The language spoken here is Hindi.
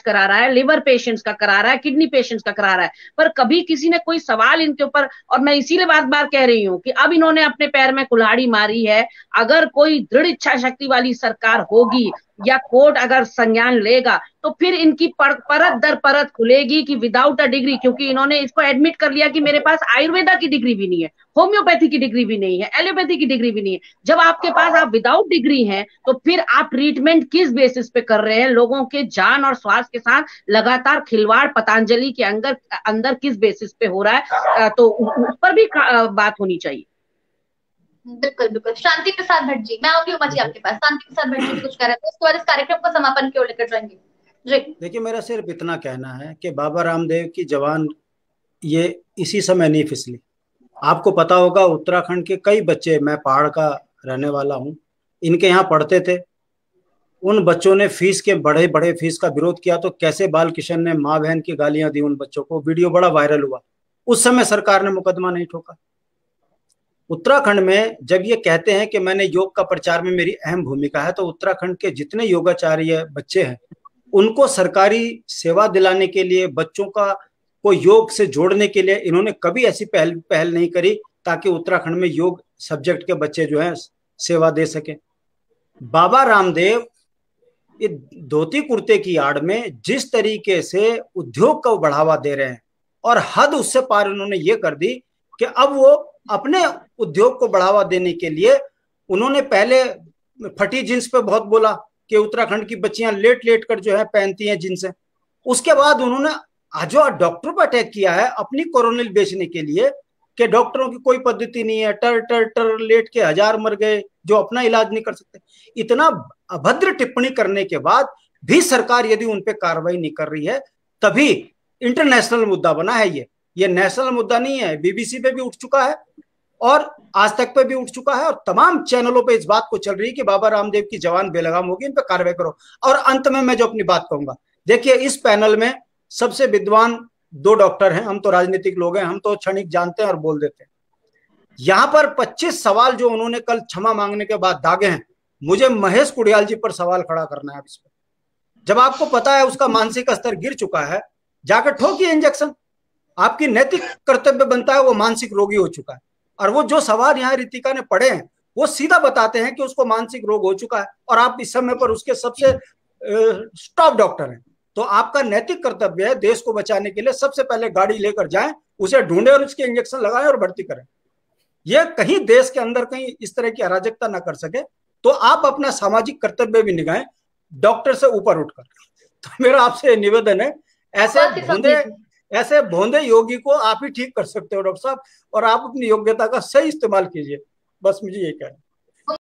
करा रहा है, लिवर पेशेंट्स का करा रहा है, किडनी पेशेंट्स का करा रहा है, पर कभी किसी ने कोई सवाल इनके ऊपर। और मैं इसीलिए बार बार कह रही हूँ कि अब इन्होंने अपने पैर में कुल्हाड़ी मारी है। अगर कोई दृढ़ इच्छा शक्ति वाली सरकार होगी या कोर्ट अगर संज्ञान लेगा, तो फिर इनकी परत दर परत खुलेगी कि विदाउट अ डिग्री, क्योंकि इन्होंने इसको एडमिट कर लिया कि मेरे पास आयुर्वेदा की डिग्री भी नहीं है, होम्योपैथी की डिग्री भी नहीं है, एलोपैथी की डिग्री भी नहीं है। जब आपके पास आप विदाउट डिग्री हैं, तो फिर आप ट्रीटमेंट किस बेसिस पे कर रहे हैं? लोगों के जान और स्वास्थ्य के साथ लगातार खिलवाड़ पतंजलि के अंदर अंदर किस बेसिस पे हो रहा है? तो उस पर भी बात होनी चाहिए। बिल्कुल बिल्कुल। शांति प्रसाद भट्ट जी, मैं आऊंगी उमा जी आपके पास। शांति प्रसाद भट्ट जी भी कुछ कह रहे थे, उसके बाद इस कार्यक्रम को समापन की ओर लेकर जाएंगे जी। देखिए, मेरा सिर्फ इतना कहना है कि बाबा रामदेव की जवान ये इसी समय नहीं फिसली। आपको पता होगा, उत्तराखंड के कई बच्चे, मैं पहाड़ का रहने वाला हूँ, इनके यहाँ पढ़ते थे। उन बच्चों ने फीस के बड़े बड़े फीस का विरोध किया तो कैसे बाल किशन ने माँ बहन की गालियां दी उन बच्चों को, वीडियो बड़ा वायरल हुआ। उस समय सरकार ने मुकदमा नहीं ठोका। उत्तराखंड में जब ये कहते हैं कि मैंने योग का प्रचार में मेरी अहम भूमिका है, तो उत्तराखंड के जितने योगाचार्य बच्चे हैं उनको सरकारी सेवा दिलाने के लिए, बच्चों का को योग से जोड़ने के लिए इन्होंने कभी ऐसी पहल नहीं करी ताकि उत्तराखंड में योग सब्जेक्ट के बच्चे जो हैं सेवा दे सके। बाबा रामदेव ये धोती कुर्ते की आड़ में जिस तरीके से उद्योग को बढ़ावा दे रहे हैं, और हद उससे पार उन्होंने ये कर दी कि अब वो अपने उद्योग को बढ़ावा देने के लिए उन्होंने पहले फटी जींस पे बहुत बोला कि उत्तराखंड की बच्चियां लेट लेट कर जो है पहनती हैं जींस। उसके बाद उन्होंने जो डॉक्टरों पर अटैक किया है अपनी कोरोनिल बेचने के लिए कि डॉक्टरों की कोई पद्धति नहीं है, टर टर टर लेट के 1000 मर गए जो अपना इलाज नहीं कर सकते। इतना अभद्र टिप्पणी करने के बाद भी सरकार यदि उन पे कार्रवाई नहीं कर रही है, तभी इंटरनेशनल मुद्दा बना है। ये नेशनल मुद्दा नहीं है। बीबीसी पे भी उठ चुका है और आज तक पे भी उठ चुका है, और तमाम चैनलों पे इस बात को चल रही है कि बाबा रामदेव की जवान बेलगाम होगी, इन पे कार्रवाई करो। और अंत में मैं जो अपनी बात कहूंगा, देखिए इस पैनल में सबसे विद्वान 2 डॉक्टर हैं। हम तो राजनीतिक लोग हैं, हम तो क्षणिक जानते हैं और बोल देते हैं। यहां पर 25 सवाल जो उन्होंने कल क्षमा मांगने के बाद दागे हैं, मुझे महेश कुड़ियाल जी पर सवाल खड़ा करना है इस पर। जब आपको पता है उसका मानसिक स्तर गिर चुका है, जाकर ठोकिए इंजेक्शन। आपकी नैतिक कर्तव्य बनता है, वो मानसिक रोगी हो चुका है। और वो जो सवाल यहाँ रितिका ने पढ़े हैं वो सीधा बताते हैं कि उसको मानसिक रोग हो चुका है, और आप इस समय पर उसके सबसे टॉप डॉक्टर हैं। तो आपका नैतिक कर्तव्य है देश को बचाने के लिए सबसे पहले गाड़ी लेकर जाएं, उसे ढूंढे और उसके इंजेक्शन लगाएं और भर्ती करें। ये कहीं देश के अंदर कहीं इस तरह की अराजकता ना कर सके, तो आप अपना सामाजिक कर्तव्य भी निभाएं डॉक्टर से ऊपर उठकर। तो मेरा आपसे निवेदन है, ऐसे भोंदे योगी को आप ही ठीक कर सकते हो डॉक्टर साहब, और आप अपनी योग्यता का सही इस्तेमाल कीजिए। बस मुझे ये कहना है।